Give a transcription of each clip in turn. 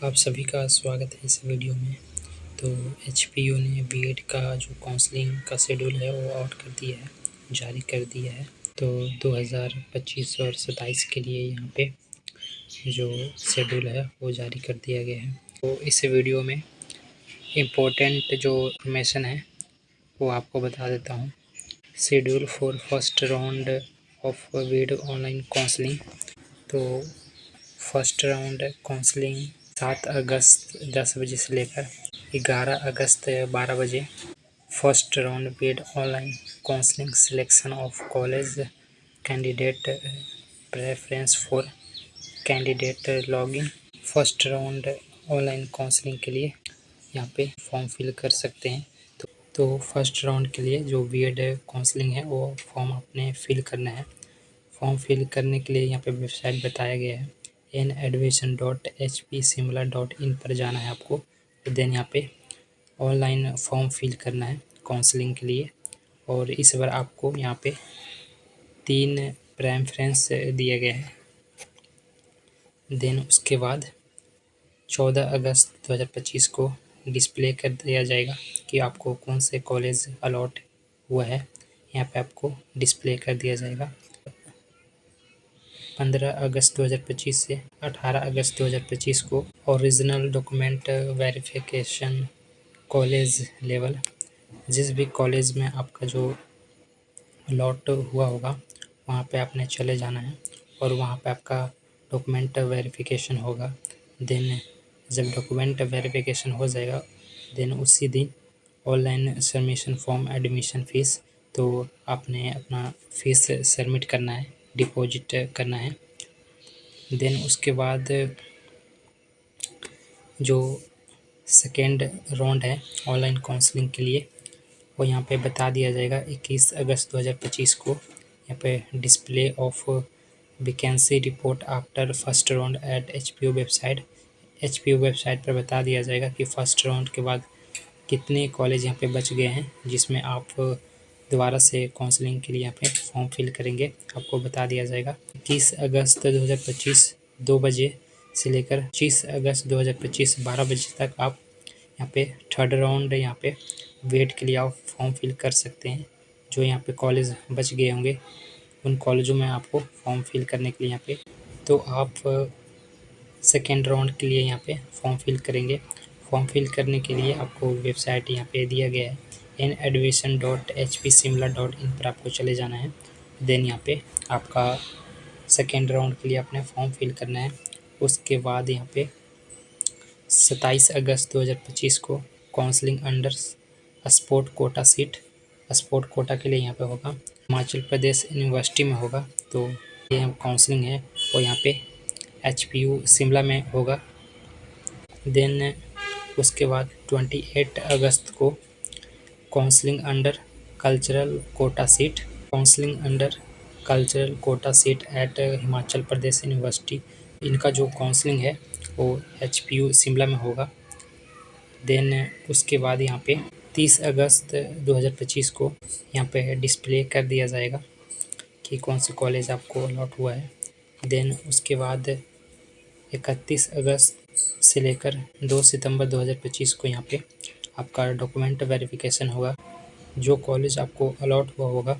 आप सभी का स्वागत है इस वीडियो में। तो एचपीयू ने बीएड का जो काउंसलिंग का शेड्यूल है वो आउट कर दिया है, जारी कर दिया है। तो 2025 और 27 के लिए यहाँ पे जो शेड्यूल है वो जारी कर दिया गया है। तो इस वीडियो में इम्पोर्टेंट जो इन्फॉर्मेशन है वो आपको बता देता हूँ। Schedule for first round of BEd online counselling. तो फर्स्ट राउंड काउंसलिंग 7 अगस्त 10 बजे से लेकर 11 अगस्त 12 बजे। First round BEd online counselling selection of college candidate preference for candidate login. First round online counselling के लिए यहाँ पे फॉर्म फिल कर सकते हैं। तो फर्स्ट राउंड के लिए जो बीएड काउंसलिंग है वो फॉर्म आपने फिल करना है। फॉर्म फिल करने के लिए यहाँ पे वेबसाइट बताया गया है nadmission.hpsimla.in पर जाना है आपको। देन यहाँ पे ऑनलाइन फॉर्म फिल करना है काउंसलिंग के लिए। और इस बार आपको यहाँ पे 3 प्रेफरेंस दिया गया है। देन उसके बाद 14 अगस्त 2025 को डिस्प्ले कर दिया जाएगा कि आपको कौन से कॉलेज अलॉट हुआ है, यहाँ पे आपको डिस्प्ले कर दिया जाएगा। 15 अगस्त 2025 से 18 अगस्त 2025 को original document verification college level. जिस भी कॉलेज में आपका जो अलॉट हुआ होगा वहाँ पे आपने चले जाना है और वहाँ पे आपका डॉक्यूमेंट वेरिफिकेशन होगा। देन जब डॉक्यूमेंट वेरिफिकेशन हो जाएगा देन उसी दिन online submission form admission fees. तो आपने अपना फ़ीस सबमिट करना है, डिपॉजिट करना है। देन उसके बाद जो सेकेंड राउंड है ऑनलाइन काउंसलिंग के लिए वो यहाँ पे बता दिया जाएगा 21 अगस्त 2025 को। यहाँ पे display of vacancy report after first round at HPU website. HPU website पर बता दिया जाएगा कि फ़र्स्ट राउंड के बाद कितने कॉलेज यहाँ पे बच गए हैं जिसमें आप दोबारा से काउंसलिंग के लिए यहाँ पे फॉर्म फिल करेंगे, आपको बता दिया जाएगा। 21 अगस्त 2025 2 बजे से लेकर 25 अगस्त 2025 12 बजे तक आप यहाँ पे थर्ड राउंड यहाँ पे बीएड के लिए आप फॉर्म फिल कर सकते हैं। जो यहाँ पे कॉलेज बच गए होंगे उन कॉलेजों में आपको फॉर्म फिल करने के लिए यहाँ पे तो आप सेकेंड राउंड के लिए यहाँ पे फॉर्म फिल करेंगे। फॉर्म फिल करने के लिए आपको वेबसाइट यहाँ पे दिया गया है nadmission.hpsimla.in पर आपको चले जाना है। देन यहाँ पे आपका सेकेंड राउंड के लिए अपने फॉर्म फिल करना है। उसके बाद यहाँ पे 27 अगस्त 2025 को counselling under sport Kota seat, sport Kota के लिए यहाँ पे होगा, हिमाचल प्रदेश यूनिवर्सिटी में होगा। तो ये काउंसलिंग है वो यहाँ पे एचपीयू शिमला में होगा। देन उसके बाद 28 अगस्त को counselling under cultural quota seat, counselling under cultural quota seat at Himachal Pradesh university. इनका जो काउंसलिंग है वो एचपीयू शिमला में होगा। देन उसके बाद यहाँ पे 30 अगस्त 2025 को यहाँ पे डिस्प्ले कर दिया जाएगा कि कौन से कॉलेज आपको अलॉट हुआ है। देन उसके बाद 31 अगस्त से लेकर 2 सितंबर 2025 को यहाँ पे आपका डॉक्यूमेंट वेरिफिकेशन होगा। जो कॉलेज आपको अलॉट हुआ होगा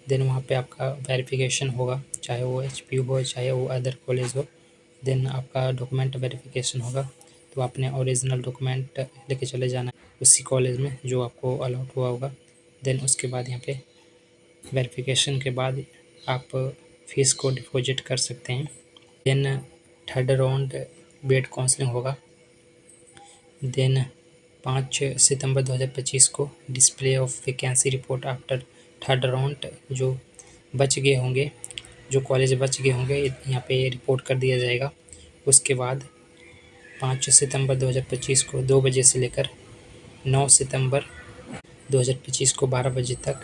देन वहाँ पे आपका वेरिफिकेशन होगा, चाहे वो एचपीयू हो चाहे वो अदर कॉलेज हो। देन आपका डॉक्यूमेंट वेरिफिकेशन होगा तो आपने ओरिजिनल डॉक्यूमेंट लेके चले जाना है उसी कॉलेज में जो आपको अलॉट हुआ होगा। देन उसके बाद यहाँ पे वेरिफिकेशन के बाद आप फीस को डिपॉजिट कर सकते हैं। Then third round BEd counselling होगा। देन 5 सितंबर 2025 को display of vacancy report after third round. जो बच गए होंगे, जो कॉलेज बच गए होंगे यहाँ पे रिपोर्ट कर दिया जाएगा। उसके बाद 5 सितंबर 2025 को 2 बजे से लेकर 9 सितंबर 2025 को 12 बजे तक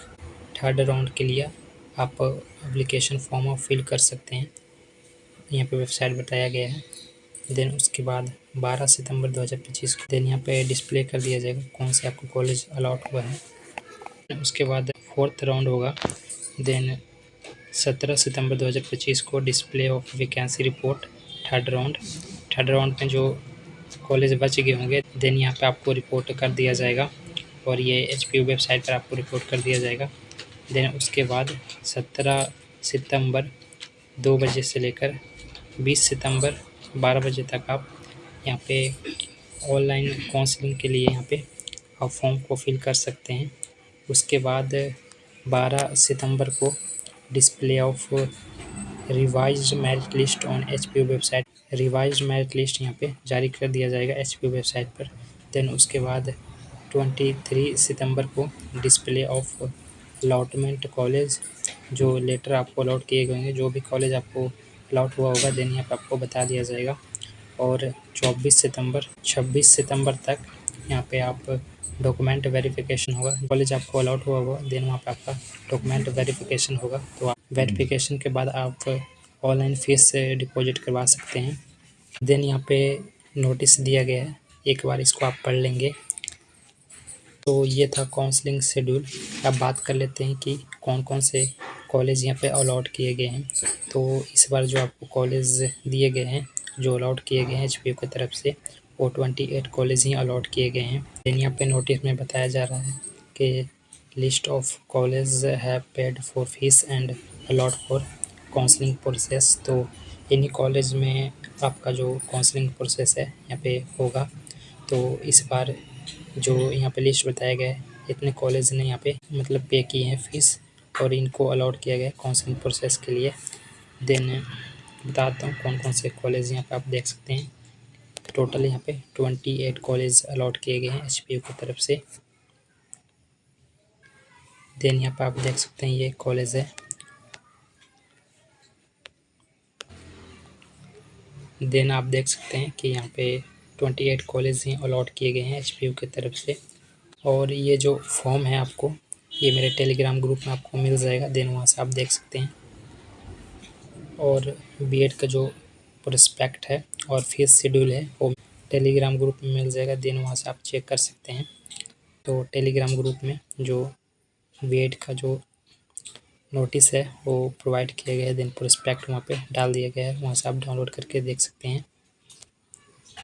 थर्ड राउंड के लिए आप एप्लीकेशन फॉर्म फिल कर सकते हैं, यहाँ पे वेबसाइट बताया गया है। देन उसके बाद 12 सितंबर 2025 को देन यहाँ पे डिस्प्ले कर दिया जाएगा कौन से आपको कॉलेज अलॉट हुआ है। उसके बाद फोर्थ राउंड होगा। देन 17 सितंबर 2025 को display of vacancy report third round. Third round में जो कॉलेज बच गए होंगे देन यहाँ पे आपको रिपोर्ट कर दिया जाएगा और ये HPU वेबसाइट पर आपको रिपोर्ट कर दिया जाएगा। देन उसके बाद 17 सितंबर 2 बजे से लेकर 20 सितंबर 12 बजे तक आप यहाँ पे ऑनलाइन काउंसलिंग के लिए यहाँ पे आप फॉर्म को फिल कर सकते हैं। उसके बाद 12 सितंबर को display of revised merit list on HPU website, revised merit list यहाँ पे जारी कर दिया जाएगा HPU वेबसाइट पर। देन उसके बाद 23 सितंबर को डिस्प्ले ऑफ अलॉटमेंट कॉलेज, जो लेटर आपको अलॉट किए गए होंगे, जो भी कॉलेज आपको अलॉट हुआ होगा देन यहाँ पे आपको बता दिया जाएगा। और 26 सितंबर तक यहाँ पे आप डॉक्यूमेंट वेरिफिकेशन होगा, कॉलेज आपको अलॉट हुआ होगा देन वहाँ पे आपका डॉक्यूमेंट वेरिफिकेशन होगा। तो आप वेरिफिकेशन के बाद आप ऑनलाइन फीस डिपॉजिट करवा सकते हैं। देन यहाँ पे नोटिस दिया गया है, एक बार इसको आप पढ़ लेंगे। तो ये था काउंसलिंग शेड्यूल। अब बात कर लेते हैं कि कौन कौन से कॉलेज यहाँ पे अलॉट किए गए हैं। तो इस बार जो आपको कॉलेज दिए गए हैं, जो अलॉट किए गए हैं HPU की तरफ से, वो 28 कॉलेज ही अलॉट किए गए हैं। देन यहाँ पे नोटिस में बताया जा रहा है कि list of college have paid for fees and a lot for counselling process. तो इन्हीं कॉलेज में आपका जो काउंसलिंग प्रोसेस है यहाँ पे होगा। तो इस बार जो यहाँ पे लिस्ट बताया गया है, इतने कॉलेज ने यहाँ पे मतलब पे किए हैं फीस और इनको अलॉट किया गया है काउंसलिंग प्रोसेस के लिए। देन बताता हूँ कौन कौन से कॉलेज यहाँ पे आप देख सकते हैं। टोटल यहाँ पे 28 कॉलेज अलॉट किए गए हैं HPU की तरफ से। देन यहाँ पे आप देख सकते हैं ये कॉलेज है। देन आप देख सकते हैं कि यहाँ पे 28 कॉलेज ही अलॉट किए गए हैं HPU की तरफ से। और ये जो फॉर्म है आपको, ये मेरे टेलीग्राम ग्रुप में आपको मिल जाएगा, देन वहाँ से आप देख सकते हैं। और B.Ed का जो प्रोस्पेक्ट है और फीस शेड्यूल है वो टेलीग्राम ग्रुप में मिल जाएगा, देन वहाँ से आप चेक कर सकते हैं। तो टेलीग्राम ग्रुप में जो B.Ed का जो नोटिस है वो प्रोवाइड किया गया है, देन प्रोस्पेक्ट वहाँ पे डाल दिया गया है, वहाँ से आप डाउनलोड करके देख सकते हैं।